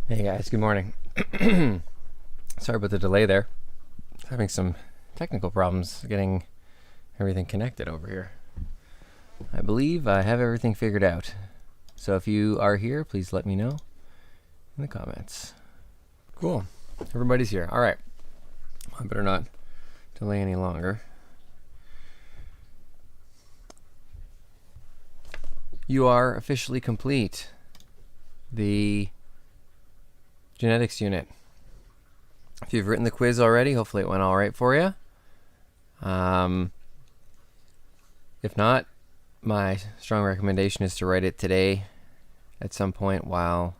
Hey guys, good morning. Sorry about the delay there. Having some technical problems getting everything connected over here. I believe I have everything figured out. So if you are here, please let me know in the comments. Cool. Everybody's here. All right. I better not delay any longer. You are officially complete. The genetics unit. If you've written the quiz already, hopefully it went all right for you. If not, my strong recommendation is to write it today at some point while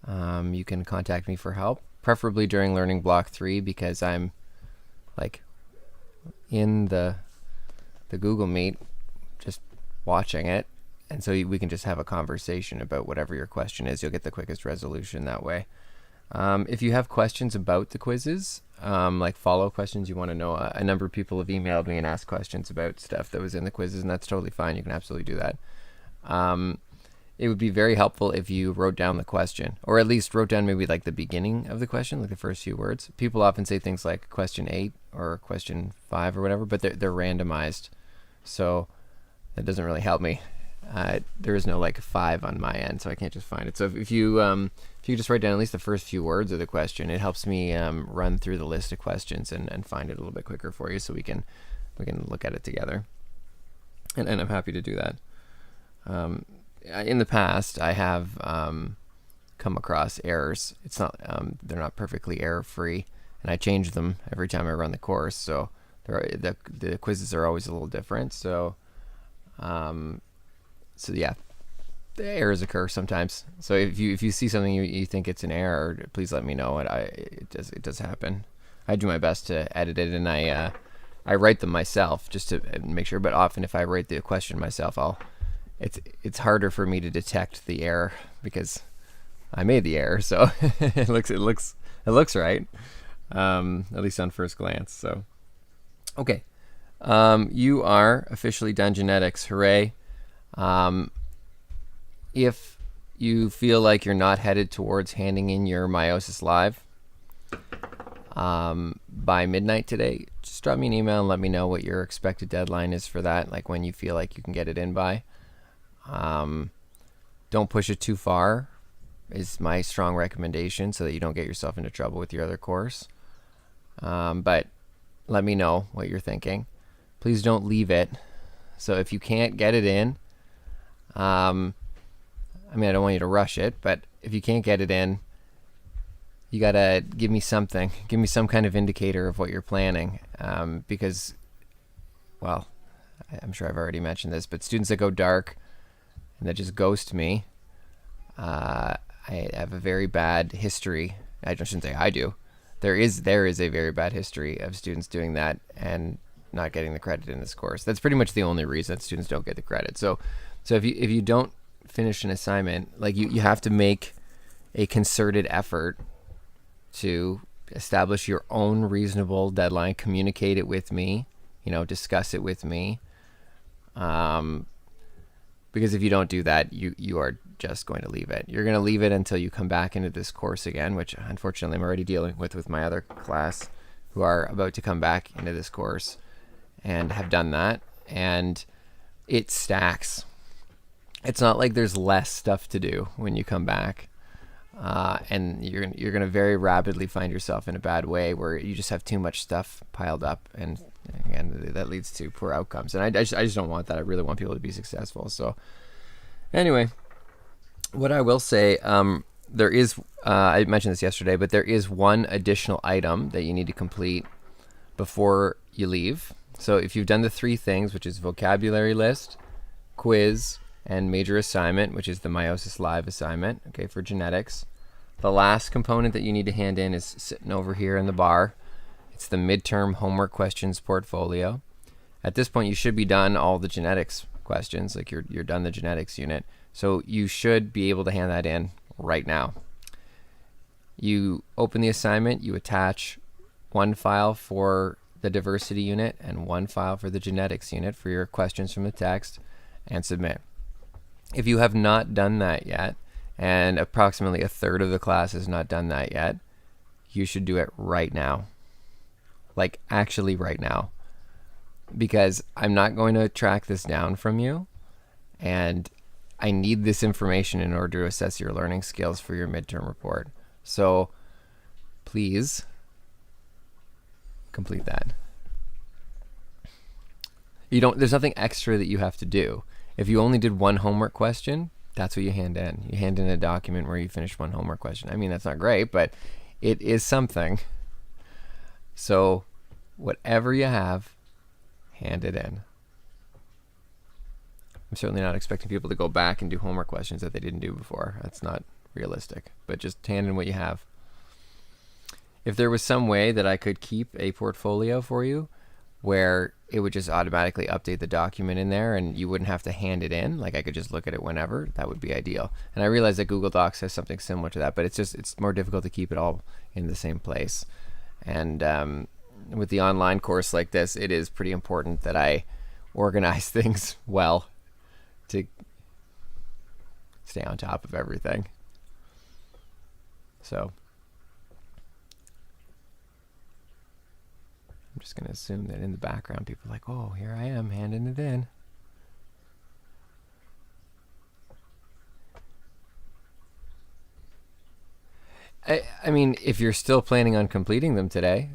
you can contact me for help, preferably during learning block 3, because I'm like in the Google Meet just watching it, and so we can just have a conversation about whatever your question is. You'll get the quickest resolution that way. If you have questions about the quizzes, like follow questions, you want to know, a number of people have emailed me and asked questions about stuff that was in the quizzes, and that's totally fine. You can absolutely do that. It would be very helpful if you wrote down the question, or at least wrote down maybe like the beginning of the question, like the first few words. People often say things like question 8 or question 5 or whatever, but they're randomized, so that doesn't really help me. There is no like 5 on my end, so I can't just find it. So if you just write down at least the first few words of the question, it helps me run through the list of questions and find it a little bit quicker for you, so we can look at it together. And I'm happy to do that. In the past, I have come across errors. It's not they're not perfectly error-free, and I change them every time I run the course. So the quizzes are always a little different. So yeah, the errors occur sometimes. So if you see something you think it's an error, please let me know. It does happen. I do my best to edit it, and I write them myself just to make sure. But often, if I write the question myself, it's harder for me to detect the error because I made the error. So it looks right, at least on first glance. So okay, you are officially done genetics. Hooray! If you feel like you're not headed towards handing in your meiosis live by midnight today, just drop me an email and let me know what your expected deadline is for that, like when you feel like you can get it in by. Don't push it too far is my strong recommendation, so that you don't get yourself into trouble with your other course. But let me know what you're thinking. Please don't leave it. So if you can't get it in, I mean, I don't want you to rush it, but if you can't get it in, you gotta give me something. Give me some kind of indicator of what you're planning, because, well, I'm sure I've already mentioned this, but students that go dark and that just ghost me, I have a very bad history. I shouldn't say I do. There is a very bad history of students doing that and not getting the credit in this course. That's pretty much the only reason that students don't get the credit. So if you don't finish an assignment, like you have to make a concerted effort to establish your own reasonable deadline, communicate it with me, discuss it with me. Because if you don't do that, you are just going to leave it. You're going to leave it until you come back into this course again, which unfortunately I'm already dealing with my other class who are about to come back into this course and have done that. And it stacks. It's not like there's less stuff to do when you come back. And you're going to very rapidly find yourself in a bad way where you just have too much stuff piled up, and that leads to poor outcomes. And I just don't want that. I really want people to be successful. So anyway, what I will say, there is, I mentioned this yesterday, but there is one additional item that you need to complete before you leave. So if you've done the 3 things, which is vocabulary list, quiz, and major assignment, which is the meiosis live assignment, okay, for genetics, the last component that you need to hand in is sitting over here in the bar. It's the midterm homework questions portfolio. At this point, you should be done all the genetics questions, like you're done the genetics unit. So you should be able to hand that in right now. You open the assignment, you attach one file for the diversity unit and one file for the genetics unit for your questions from the text, and submit. If you have not done that yet, and approximately a third of the class has not done that yet, you should do it right now. Like actually right now. Because I'm not going to track this down from you, and I need this information in order to assess your learning skills for your midterm report. So please complete that. There's nothing extra that you have to do. If you only did one homework question, that's what you hand in. You hand in a document where you finish one homework question. I mean, that's not great, but it is something. So whatever you have, hand it in. I'm certainly not expecting people to go back and do homework questions that they didn't do before. That's not realistic, but just hand in what you have. If there was some way that I could keep a portfolio for you where it would just automatically update the document in there and you wouldn't have to hand it in, like I could just look at it whenever, that would be ideal. And I realize that Google Docs has something similar to that, but it's more difficult to keep it all in the same place. And with the online course like this, it is pretty important that I organize things well to stay on top of everything. So I'm just going to assume that in the background people are like, oh, here I am handing it in. I mean, if you're still planning on completing them today,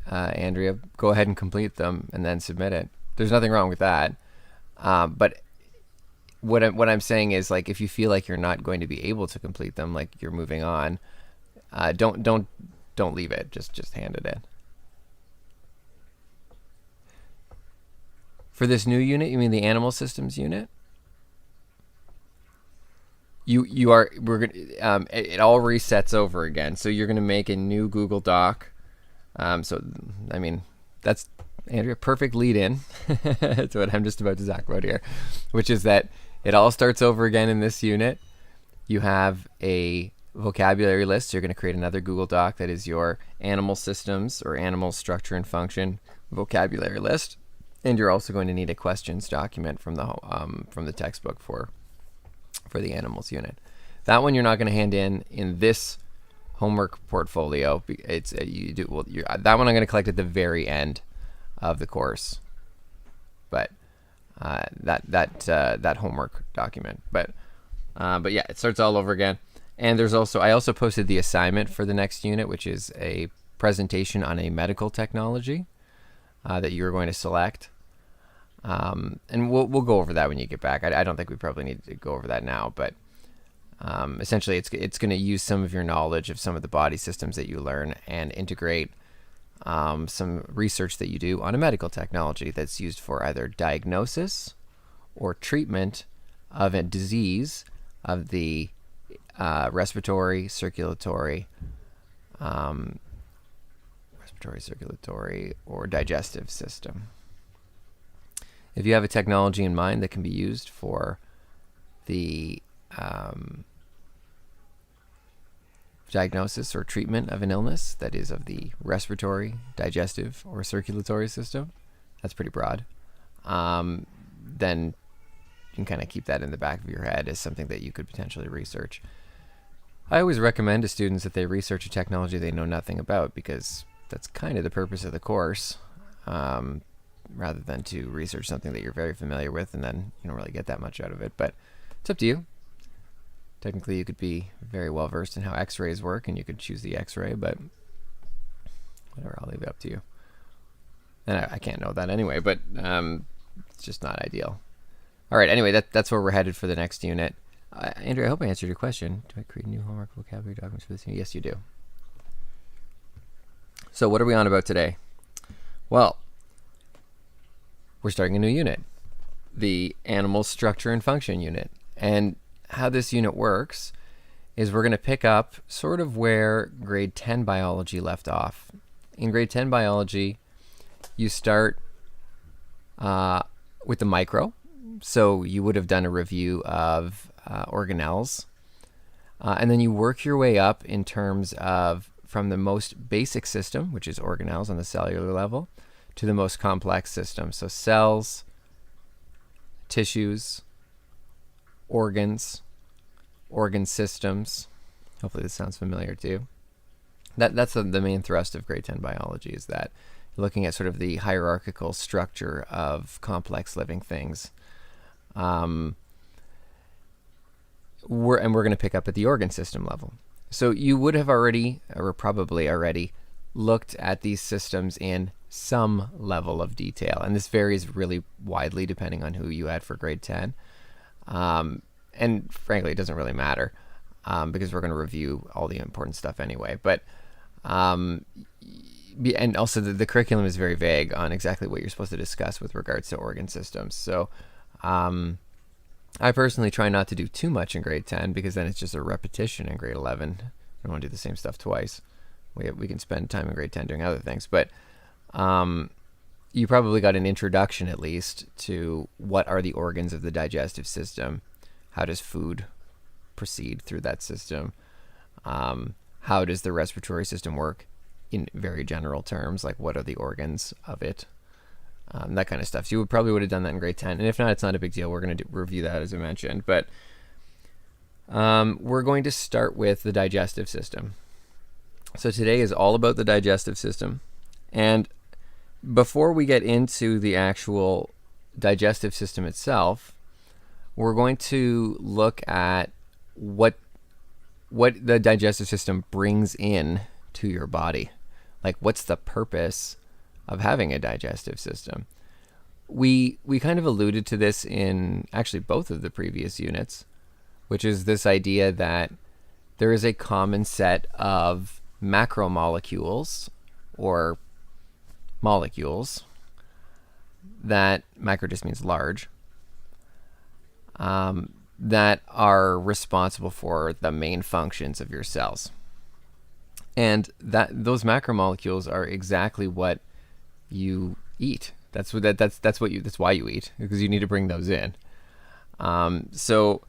Andrea, go ahead and complete them and then submit it. There's nothing wrong with that. But what I'm saying is, like, if you feel like you're not going to be able to complete them, like you're moving on, don't leave it. Just hand it in. For this new unit, you mean the animal systems unit? We're gonna it all resets over again. So you're gonna make a new Google Doc. So I mean, that's, Andrea, perfect lead in to what I'm just about to talk about here, which is that it all starts over again in this unit. You have a vocabulary list. So you're going to create another Google Doc that is your animal systems or animal structure and function vocabulary list. And you're also going to need a questions document from the textbook for the animals unit. That one you're not going to hand in this homework portfolio. It's that one I'm going to collect at the very end of the course. But that homework document. But yeah, it starts all over again. And I also posted the assignment for the next unit, which is a presentation on a medical technology that you're going to select. And we'll go over that when you get back. I don't think we probably need to go over that now, but essentially it's going to use some of your knowledge of some of the body systems that you learn and integrate some research that you do on a medical technology that's used for either diagnosis or treatment of a disease of the respiratory, circulatory, or digestive system. If you have a technology in mind that can be used for the diagnosis or treatment of an illness that is of the respiratory, digestive, or circulatory system, that's pretty broad, then you can kind of keep that in the back of your head as something that you could potentially research. I always recommend to students that they research a technology they know nothing about, because that's kind of the purpose of the course, rather than to research something that you're very familiar with and then you don't really get that much out of it. But it's up to you. Technically, you could be very well versed in how X-rays work, and you could choose the X-ray, but whatever, I'll leave it up to you. And I can't know that anyway, but it's just not ideal. All right, anyway, that's where we're headed for the next unit. Andrew, I hope I answered your question. Do I create new homework vocabulary documents for this unit? Yes, you do. So what are we on about today? Well, we're starting a new unit, the animal structure and function unit. And how this unit works is we're going to pick up sort of where grade 10 biology left off. In grade 10 biology, you start with the micro. So you would have done a review of organelles. And then you work your way up in terms of from the most basic system, which is organelles on the cellular level, to the most complex system. So cells, tissues, organs, organ systems. Hopefully this sounds familiar to you. That's the main thrust of grade 10 biology, is that you're looking at sort of the hierarchical structure of complex living things. We're going to pick up at the organ system level. So you would have already, or probably already, looked at these systems in some level of detail, and this varies really widely depending on who you had for grade 10. And frankly, it doesn't really matter, because we're going to review all the important stuff anyway. But and also the curriculum is very vague on exactly what you're supposed to discuss with regards to organ systems. So I personally try not to do too much in grade 10, because then it's just a repetition in grade 11. I don't want to do the same stuff twice. We can spend time in grade 10 doing other things, but you probably got an introduction at least to what are the organs of the digestive system, how does food proceed through that system, how does the respiratory system work in very general terms, like what are the organs of it, that kind of stuff. So you probably would have done that in grade 10, and if not, it's not a big deal. We're going to review that as I mentioned, but we're going to start with the digestive system. So today is all about the digestive system, and before we get into the actual digestive system itself, we're going to look at what the digestive system brings in to your body. Like, what's the purpose of having a digestive system? We kind of alluded to this in actually both of the previous units, which is this idea that there is a common set of macromolecules, or molecules, that macro just means large, that are responsible for the main functions of your cells. And those macromolecules are exactly what you eat. That's why you eat, because you need to bring those in. So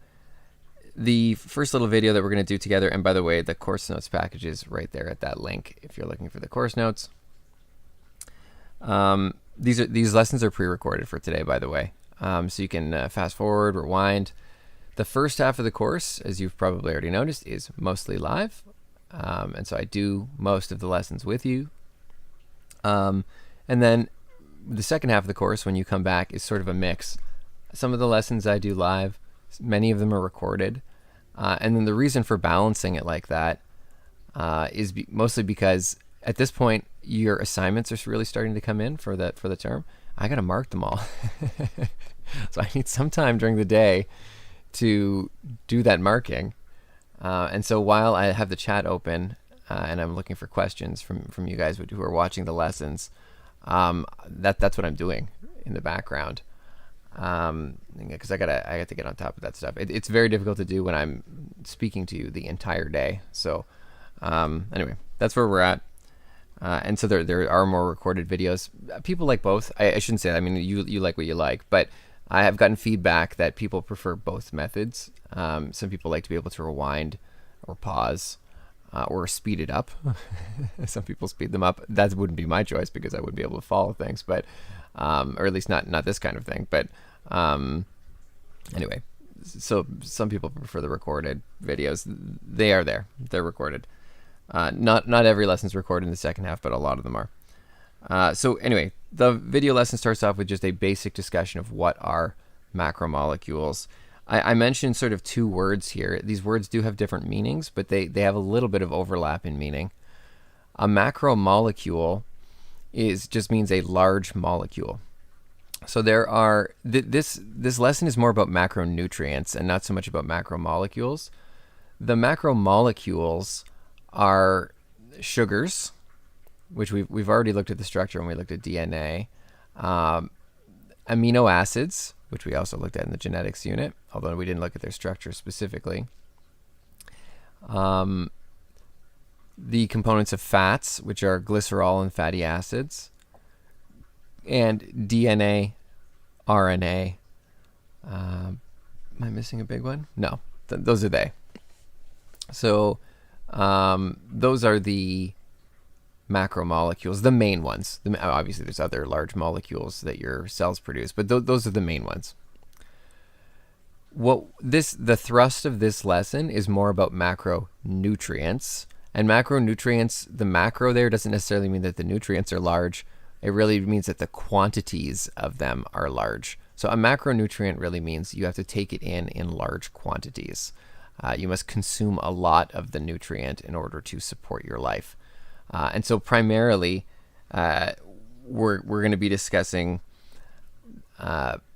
the first little video that we're going to do together, and by the way, the course notes package is right there at that link if you're looking for the course notes. These lessons are pre-recorded for today, by the way, so you can fast forward, rewind. The first half of the course, as you've probably already noticed, is mostly live, and so I do most of the lessons with you. And then the second half of the course, when you come back, is sort of a mix. Some of the lessons I do live, many of them are recorded, and then the reason for balancing it like that is mostly because at this point your assignments are really starting to come in for the term. I got to mark them all, so I need some time during the day to do that marking. And so while I have the chat open and I'm looking for questions from you guys who are watching the lessons, that's what I'm doing in the background. Because I got to get on top of that stuff. It's very difficult to do when I'm speaking to you the entire day. So anyway, that's where we're at. And so there are more recorded videos. People like both. I shouldn't say that. I mean, you like what you like, but I have gotten feedback that people prefer both methods. Some people like to be able to rewind or pause or speed it up. Some people speed them up. That wouldn't be my choice because I wouldn't be able to follow things, but or at least not this kind of thing. But anyway, so some people prefer the recorded videos. They are there. They're recorded. Not every lesson's recorded in the second half, but a lot of them are. So anyway, the video lesson starts off with just a basic discussion of what are macromolecules. I mentioned sort of two words here. These words do have different meanings, but they have a little bit of overlap in meaning. A macromolecule just means a large molecule. So there are this lesson is more about macronutrients and not so much about macromolecules. The macromolecules are sugars, which we've already looked at the structure when we looked at DNA, amino acids, which we also looked at in the genetics unit, although we didn't look at their structure specifically. The components of fats, which are glycerol and fatty acids, and DNA, RNA. Am I missing a big one? No, those are they. So those are the macromolecules, the main ones. Obviously, there's other large molecules that your cells produce, but those are the main ones. the thrust of this lesson is more about macronutrients. And macronutrients, the macro there doesn't necessarily mean that the nutrients are large. It really means that the quantities of them are large. So a macronutrient really means you have to take it in large quantities. You must consume a lot of the nutrient in order to support your life. And so primarily, we're going to be discussing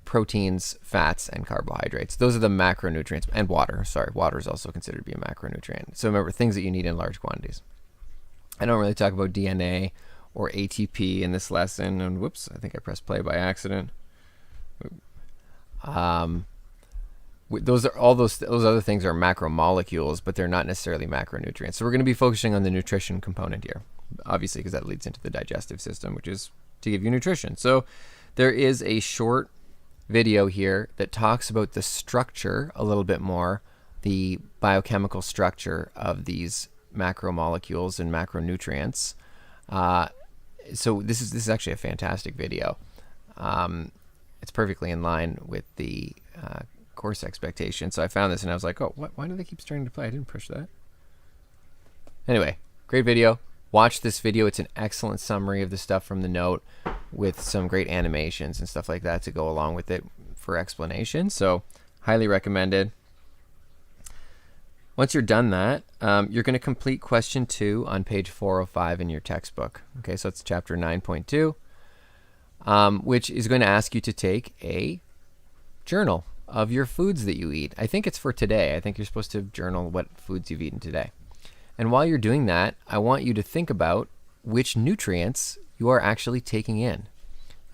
proteins, fats, and carbohydrates. Those are the macronutrients. And water. Sorry, water is also considered to be a macronutrient. So remember, things that you need in large quantities. I don't really talk about DNA or ATP in this lesson. And whoops, I think I pressed play by accident. Those other things are macromolecules, but they're not necessarily macronutrients. So we're going to be focusing on the nutrition component here, obviously, because that leads into the digestive system, which is to give you nutrition. So there is a short video here that talks about the structure a little bit more, the biochemical structure of these macromolecules and macronutrients. So this is actually a fantastic video. It's perfectly in line with the course expectation. So I found this and I was like, oh, why do they keep starting to play? I didn't push that. Anyway, great video. Watch this video. It's an excellent summary of the stuff from the note with some great animations and stuff like that to go along with it for explanation. So highly recommended. Once you're done that, you're going to complete question 2 on page 405 in your textbook. Okay, so it's chapter 9.2, which is going to ask you to take a journal of your foods that you eat. I think it's for today. I think you're supposed to journal what foods you've eaten today. And while you're doing that, I want you to think about which nutrients you are actually taking in.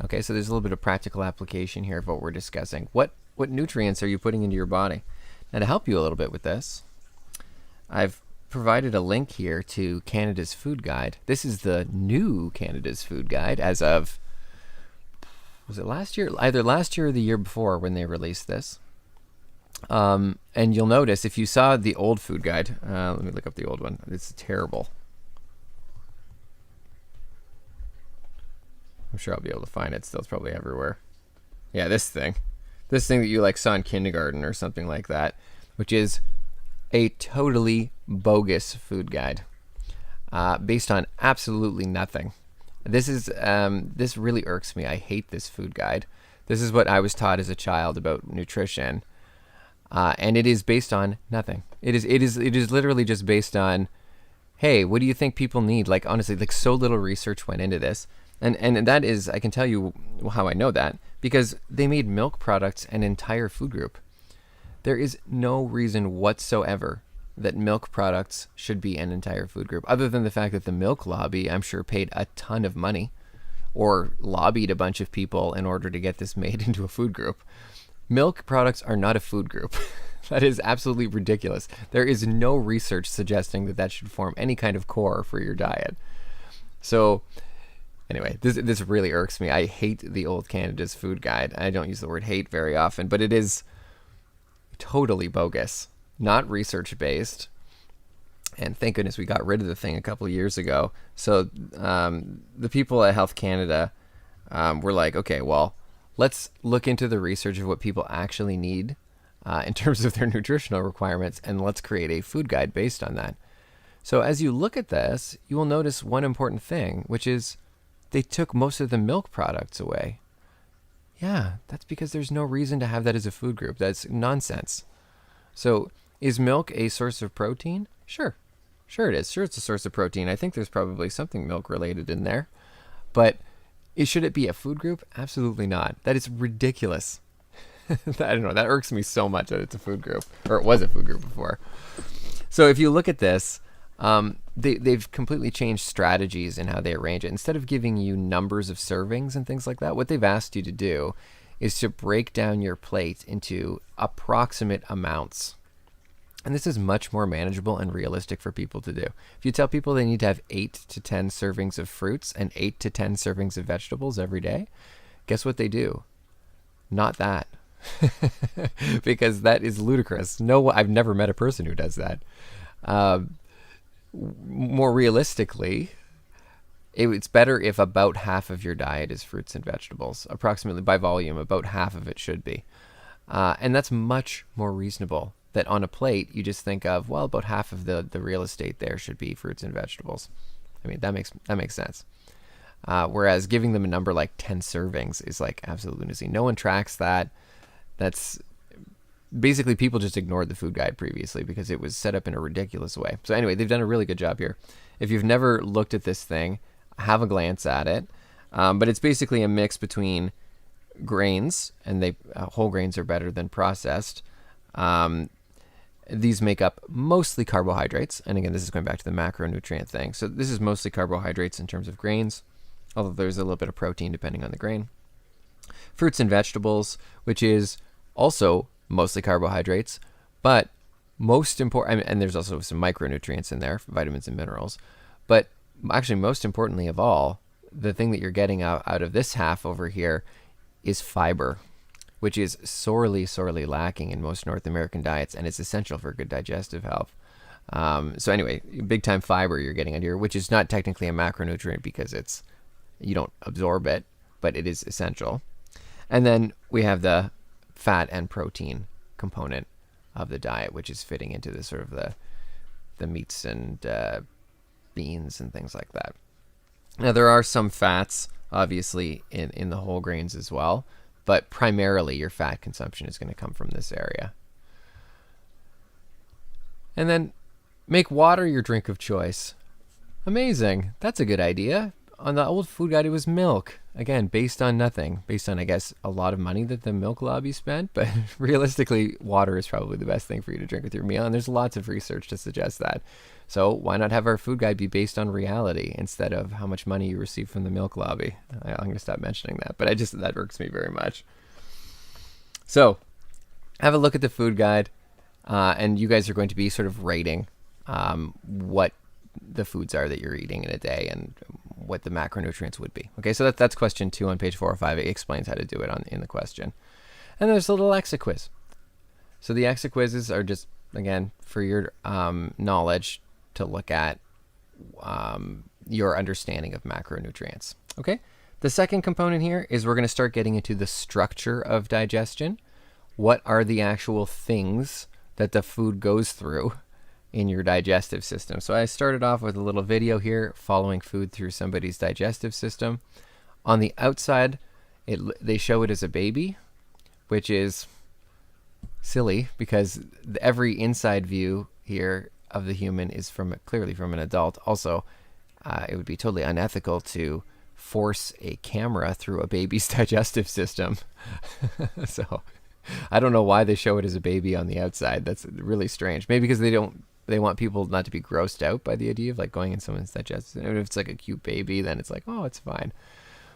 Okay, so there's a little bit of practical application here of what we're discussing. What nutrients are you putting into your body? Now, to help you a little bit with this, I've provided a link here to Canada's Food Guide. This is the new Canada's Food Guide as of, was it last year? Either last year or the year before when they released this. And you'll notice if you saw the old food guide, let me look up the old one. It's terrible. I'm sure I'll be able to find it still. It's probably everywhere. Yeah, this thing that you like saw in kindergarten or something like that, which is a totally bogus food guide, based on absolutely nothing. This really irks me. I hate this food guide. This is what I was taught as a child about nutrition. And it is based on nothing. It is literally just based on, hey, what do you think people need? Like, honestly, like, so little research went into this. And that is, I can tell you how I know that, because they made milk products an entire food group. There is no reason whatsoever that milk products should be an entire food group, other than the fact that the milk lobby, I'm sure, paid a ton of money or lobbied a bunch of people in order to get this made into a food group. Milk products are not a food group. That is absolutely ridiculous. There is no research suggesting that should form any kind of core for your diet. So anyway, this really irks me. I hate the old Canada's Food Guide. I don't use the word hate very often, but it is totally bogus, not research-based. And thank goodness we got rid of the thing a couple of years ago. So the people at Health Canada were like, okay, well, let's look into the research of what people actually need in terms of their nutritional requirements, and let's create a food guide based on that. So as you look at this, you will notice one important thing, which is they took most of the milk products away. Yeah, that's because there's no reason to have that as a food group. That's nonsense. So is milk a source of protein? Sure it is. Sure, it's a source of protein. I think there's probably something milk related in there. But should it be a food group? Absolutely not. That is ridiculous. I don't know. That irks me so much that it's a food group, or it was a food group before. So if you look at this, they've completely changed strategies in how they arrange it. Instead of giving you numbers of servings and things like that, what they've asked you to do is to break down your plate into approximate amounts. And this is much more manageable and realistic for people to do. If you tell people they need to have 8 to 10 servings of fruits and 8 to 10 servings of vegetables every day, guess what they do? Not that. Because that is ludicrous. No, I've never met a person who does that. More realistically, it's better if about half of your diet is fruits and vegetables. Approximately by volume, about half of it should be. And that's much more reasonable. That on a plate, you just think of, well, about half of the real estate there should be fruits and vegetables. I mean, that makes sense. Whereas giving them a number like 10 servings is like absolute lunacy. No one tracks that. That's basically, people just ignored the food guide previously because it was set up in a ridiculous way. So anyway, they've done a really good job here. If you've never looked at this thing, have a glance at it. But it's basically a mix between grains, and whole grains are better than processed. These make up mostly carbohydrates. And again, this is going back to the macronutrient thing. So this is mostly carbohydrates in terms of grains, although there's a little bit of protein depending on the grain. Fruits and vegetables, which is also mostly carbohydrates, but most important, and there's also some micronutrients in there, vitamins and minerals. But actually, most importantly of all, the thing that you're getting out of this half over here is fiber, which is sorely lacking in most North American diets, and it's essential for good digestive health. So anyway, big time fiber you're getting out here, which is not technically a macronutrient because you don't absorb it, but it is essential. And then we have the fat and protein component of the diet, which is fitting into the sort of the meats and beans and things like that. Now there are some fats, obviously, in the whole grains as well, but primarily your fat consumption is going to come from this area. And then make water your drink of choice. Amazing. That's a good idea. On the old food guide, it was milk. Again, based on nothing. Based on, I guess, a lot of money that the milk lobby spent. But realistically, water is probably the best thing for you to drink with your meal. And there's lots of research to suggest that. So why not have our food guide be based on reality instead of how much money you receive from the milk lobby? I'm going to stop mentioning that. But that irks me very much. So have a look at the food guide. And you guys are going to be sort of rating what the foods are that you're eating in a day and what the macronutrients would be. Okay, so that's question 2 on page 4 or 5. It explains how to do it in the question. And there's a little exa quiz. So the exa quizzes are just, again, for your knowledge to look at your understanding of macronutrients. Okay, the second component here is we're going to start getting into the structure of digestion. What are the actual things that the food goes through in your digestive system? So I started off with a little video here following food through somebody's digestive system. On the outside, they show it as a baby, which is silly because every inside view here of the human is clearly from an adult. Also, it would be totally unethical to force a camera through a baby's digestive system. So I don't know why they show it as a baby on the outside. That's really strange. Maybe because they want people not to be grossed out by the idea of like going in someone's digestive system. If it's like a cute baby, then it's like, oh, it's fine.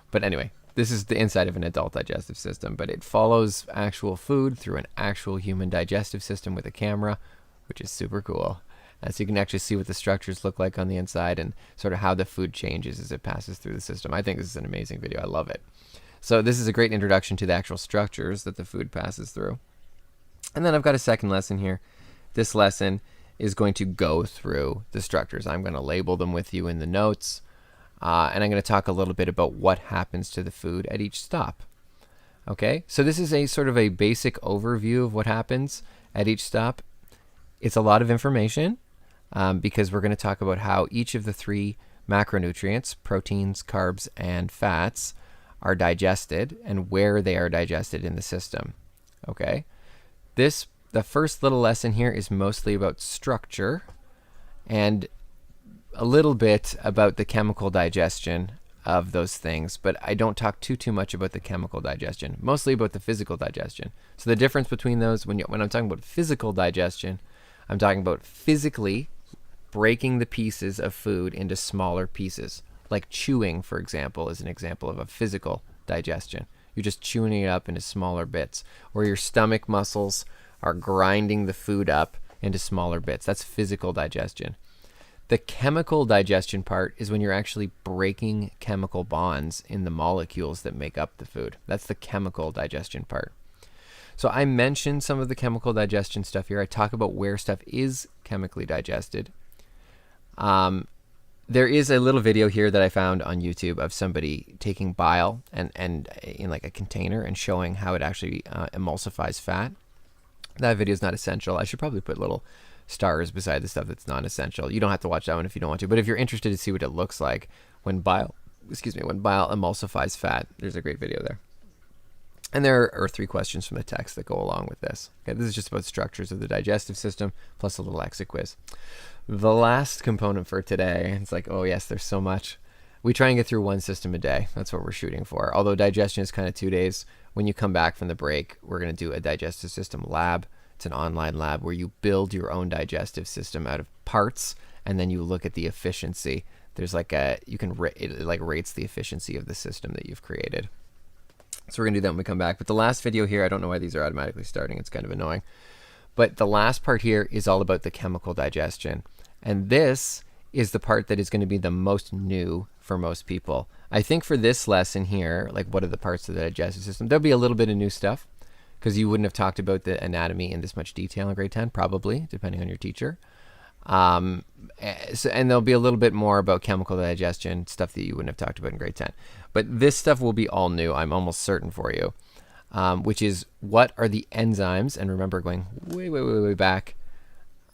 But anyway, this is the inside of an adult digestive system, but it follows actual food through an actual human digestive system with a camera, which is super cool. So you can actually see what the structures look like on the inside and sort of how the food changes as it passes through the system. I think this is an amazing video. I love it. So this is a great introduction to the actual structures that the food passes through. And then I've got a second lesson here. This lesson is going to go through the structures. I'm going to label them with you in the notes. And I'm going to talk a little bit about what happens to the food at each stop. Okay, so this is a sort of a basic overview of what happens at each stop. It's a lot of information because we're going to talk about how each of the 3 macronutrients, proteins, carbs, and fats, are digested and where they are digested in the system. Okay, the first little lesson here is mostly about structure and a little bit about the chemical digestion of those things, but I don't talk too much about the chemical digestion, mostly about the physical digestion. So the difference between those, when I'm talking about physical digestion, I'm talking about physically breaking the pieces of food into smaller pieces. Like chewing, for example, is an example of a physical digestion. You're just chewing it up into smaller bits. Or your stomach muscles are grinding the food up into smaller bits. That's physical digestion. The chemical digestion part is when you're actually breaking chemical bonds in the molecules that make up the food. That's the chemical digestion part. So I mentioned some of the chemical digestion stuff here. I talk about where stuff is chemically digested. there is a little video here that I found on YouTube of somebody taking bile and in like a container and showing how it actually emulsifies fat. That video is not essential. I should probably put little stars beside the stuff that's non-essential. You don't have to watch that one if you don't want to, but if you're interested to see what it looks like when bile emulsifies fat, there's a great video there. And there are 3 questions from the text that go along with this. Okay, this is just about structures of the digestive system, plus a little exit quiz. The last component for today, it's like, oh yes, there's so much. We try and get through 1 system a day. That's what we're shooting for. Although digestion is kind of 2 days. When you come back from the break, we're going to do a digestive system lab. It's an online lab where you build your own digestive system out of parts, and then you look at the efficiency. There's like it like rates the efficiency of the system that you've created. So we're going to do that when we come back. But the last video here, I don't know why these are automatically starting. It's kind of annoying. But the last part here is all about the chemical digestion. And this is the part that is going to be the most new for most people. I think for this lesson here, like what are the parts of the digestive system, there'll be a little bit of new stuff because you wouldn't have talked about the anatomy in this much detail in grade 10, probably, depending on your teacher. And there'll be a little bit more about chemical digestion, stuff that you wouldn't have talked about in grade 10. But this stuff will be all new, I'm almost certain for you, which is what are the enzymes? And remember, going way back,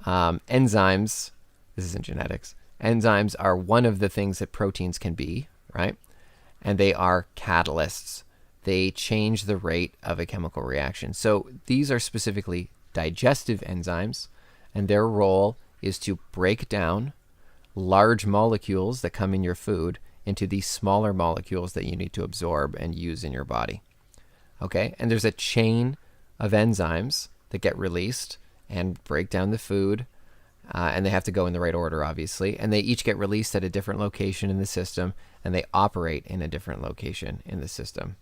enzymes, this isn't genetics, enzymes are one of the things that proteins can be, right? And they are catalysts. They change the rate of a chemical reaction. So these are specifically digestive enzymes, and their role is to break down large molecules that come in your food into these smaller molecules that you need to absorb and use in your body. Okay, and there's a chain of enzymes that get released and break down the food, and they have to go in the right order, obviously, and they each get released at a different location in the system, and they operate in a different location in the system.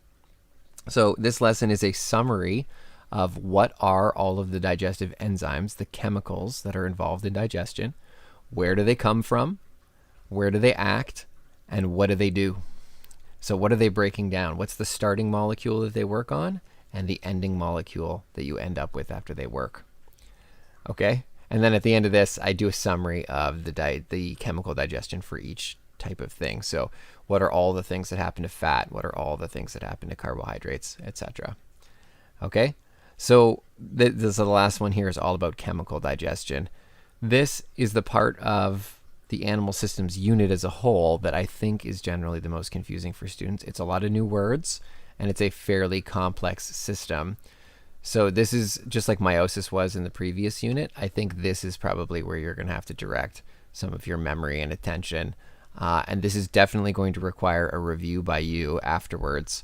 So this lesson is a summary of what are all of the digestive enzymes, the chemicals that are involved in digestion, where do they come from, where do they act, and what do they do? So what are they breaking down? What's the starting molecule that they work on, and the ending molecule that you end up with after they work? Okay, and then at the end of this, I do a summary of the chemical digestion for each type of thing. So what are all the things that happen to fat? What are all the things that happen to carbohydrates, etc.? Okay, so this is the last one here is all about chemical digestion. This is the part of the animal systems unit as a whole that I think is generally the most confusing for students. It's a lot of new words, and it's a fairly complex system. So this is just like meiosis was in the previous unit. I think this is probably where you're going to have to direct some of your memory and attention. And this is definitely going to require a review by you afterwards.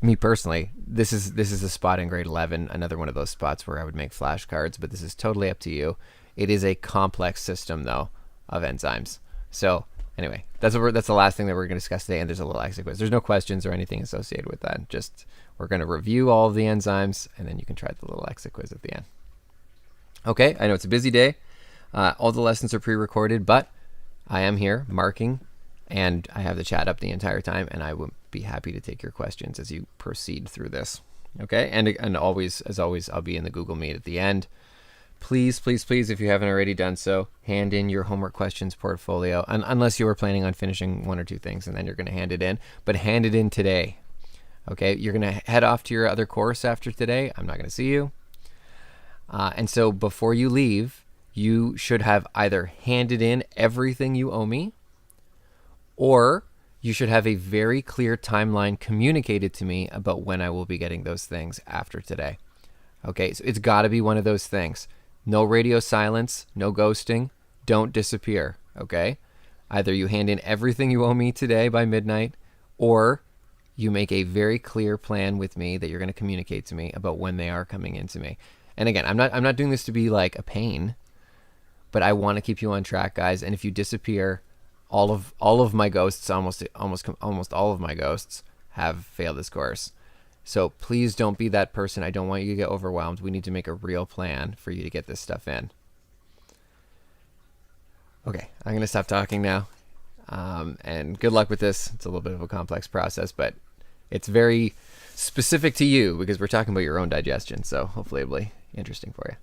Me personally, this is a spot in grade 11, another one of those spots where I would make flashcards, but this is totally up to you. It is a complex system, though, of enzymes. So anyway, that's the last thing that we're going to discuss today, and there's a little exit quiz. There's no questions or anything associated with that. Just we're going to review all of the enzymes, and then you can try the little exit quiz at the end. Okay, I know it's a busy day. All the lessons are pre-recorded, but I am here marking, and I have the chat up the entire time, and I will be happy to take your questions as you proceed through this. Okay, and always, as always, I'll be in the Google Meet at the end. Please, please, please, if you haven't already done so, hand in your homework questions portfolio, unless you were planning on finishing 1 or 2 things, and then you're going to hand it in. But hand it in today. Okay, you're going to head off to your other course after today. I'm not going to see you. And so before you leave, you should have either handed in everything you owe me, or you should have a very clear timeline communicated to me about when I will be getting those things after today. Okay, so it's got to be one of those things. No radio silence, no ghosting, don't disappear, okay? Either you hand in everything you owe me today by midnight, or you make a very clear plan with me that you're going to communicate to me about when they are coming into me. And again, I'm not doing this to be like a pain, but I want to keep you on track, guys. And if you disappear, all of my ghosts, almost all of my ghosts have failed this course. So please don't be that person. I don't want you to get overwhelmed. We need to make a real plan for you to get this stuff in. Okay, I'm going to stop talking now. And good luck with this. It's a little bit of a complex process, but it's very specific to you because we're talking about your own digestion. So hopefully it'll be interesting for you.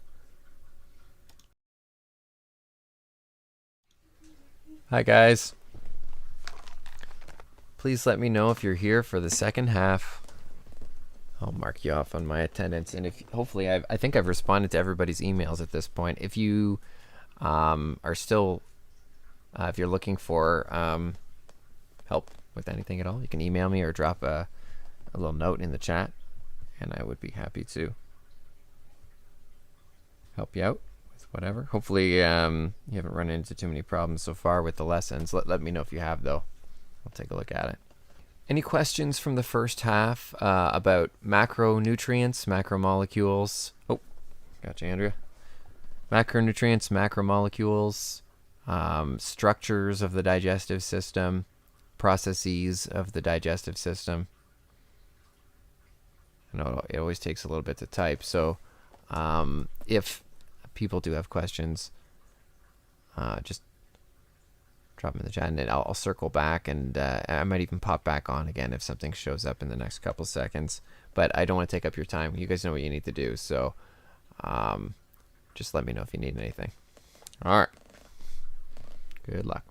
Hi guys. Please let me know if you're here for the second half. I'll mark you off on my attendance, and if hopefully I think I've responded to everybody's emails at this point. If you are still, if you're looking for help with anything at all, you can email me or drop a little note in the chat, and I would be happy to help you out with whatever. Hopefully you haven't run into too many problems so far with the lessons. Let me know if you have, though. I'll take a look at it. Any questions from the first half about macronutrients, macromolecules? Oh, gotcha, Andrea. Macronutrients, macromolecules, structures of the digestive system, processes of the digestive system. I know it always takes a little bit to type, so if people do have questions, just drop them in the chat, and I'll circle back, and I might even pop back on again if something shows up in the next couple seconds. But I don't want to take up your time. You guys know what you need to do, so just let me know if you need anything. All right. Good luck.